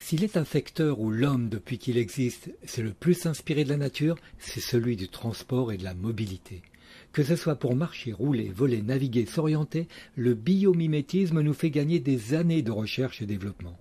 S'il est un secteur où l'homme, depuis qu'il existe, s'est le plus inspiré de la nature, c'est celui du transport et de la mobilité. Que ce soit pour marcher, rouler, voler, naviguer, s'orienter, le biomimétisme nous fait gagner des années de recherche et développement.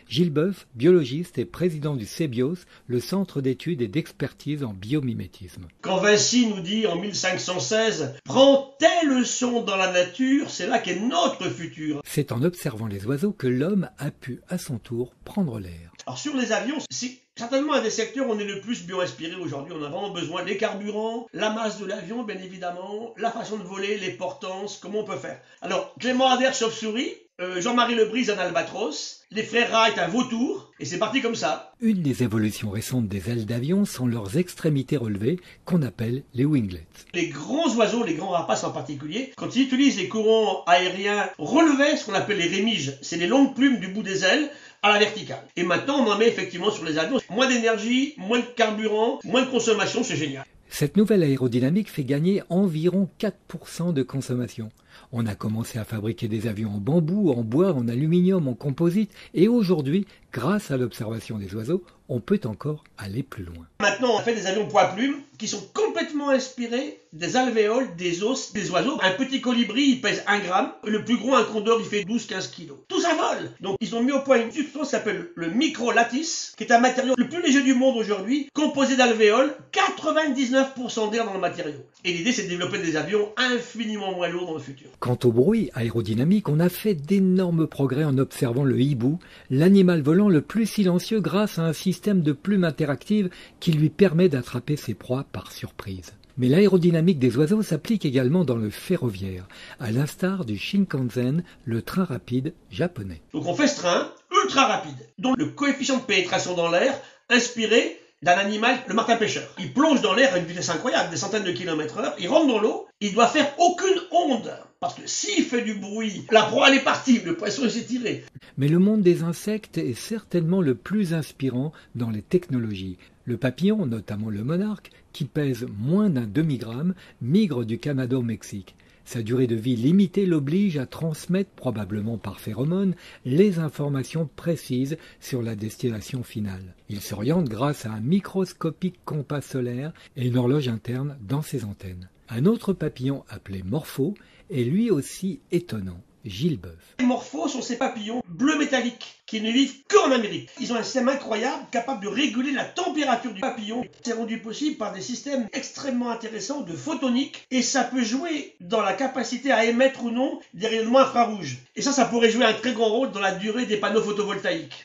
Gilles Boeuf, biologiste et président du CEBIOS, le centre d'études et d'expertise en biomimétisme. Quand Vinci nous dit en 1516 « Prends tes leçons dans la nature, c'est là qu'est notre futur ». C'est en observant les oiseaux que l'homme a pu à son tour prendre l'air. Alors sur les avions, c'est certainement un des secteurs où on est le plus bio-inspiré aujourd'hui. On a vraiment besoin des carburants, la masse de l'avion bien évidemment, la façon de voler, les portances, comment on peut faire. Alors Clément Ader, chauve-souris, Jean-Marie Lebris, un albatros, les frères Wright, un vautour, et c'est parti comme ça. Une des évolutions récentes des ailes d'avion sont leurs extrémités relevées, qu'on appelle les winglets. Les grands oiseaux, les grands rapaces en particulier, quand ils utilisent les courants aériens relevés, ce qu'on appelle les rémiges, c'est les longues plumes du bout des ailes, à la verticale. Et maintenant, on en met effectivement sur les avions. Moins d'énergie, moins de carburant, moins de consommation, c'est génial. Cette nouvelle aérodynamique fait gagner environ 4% de consommation. On a commencé à fabriquer des avions en bambou, en bois, en aluminium, en composite, et aujourd'hui, grâce à l'observation des oiseaux, on peut encore aller plus loin. Maintenant, on fait des avions poids-plumes qui sont complètement inspirés des alvéoles, des os des oiseaux. Un petit colibri, il pèse 1 gramme. Le plus gros, un condor, il fait 12-15 kilos. Tout ça vole. Donc, ils ont mis au point une substance qui s'appelle le micro-lattice, qui est un matériau le plus léger du monde aujourd'hui, composé d'alvéoles, 99% d'air dans le matériau. Et l'idée, c'est de développer des avions infiniment moins lourds dans le futur. Quant au bruit aérodynamique, on a fait d'énormes progrès en observant le hibou, l'animal volant le plus silencieux grâce à un système de plumes interactives qui lui permet d'attraper ses proies par surprise. Mais l'aérodynamique des oiseaux s'applique également dans le ferroviaire, à l'instar du Shinkansen, le train rapide japonais. Donc on fait ce train ultra rapide, dont le coefficient de pénétration dans l'air inspiré d'un animal, le martin-pêcheur. Il plonge dans l'air à une vitesse incroyable, des centaines de km/h, il rentre dans l'eau, il doit faire aucune onde. Parce que s'il fait du bruit, la proie elle est partie, le poisson s'est tiré. Mais le monde des insectes est certainement le plus inspirant dans les technologies. Le papillon, notamment le monarque, qui pèse moins d'un demi-gramme, migre du Canada au Mexique. Sa durée de vie limitée l'oblige à transmettre, probablement par phéromones, les informations précises sur la destination finale. Il s'oriente grâce à un microscopique compas solaire et une horloge interne dans ses antennes. Un autre papillon appelé Morpho est lui aussi étonnant. Gilles Boeuf. Les morphos sont ces papillons bleus métalliques qui ne vivent qu'en Amérique. Ils ont un système incroyable capable de réguler la température du papillon. C'est rendu possible par des systèmes extrêmement intéressants de photonique et ça peut jouer dans la capacité à émettre ou non des rayonnements infrarouges. Et ça pourrait jouer un très grand rôle dans la durée des panneaux photovoltaïques.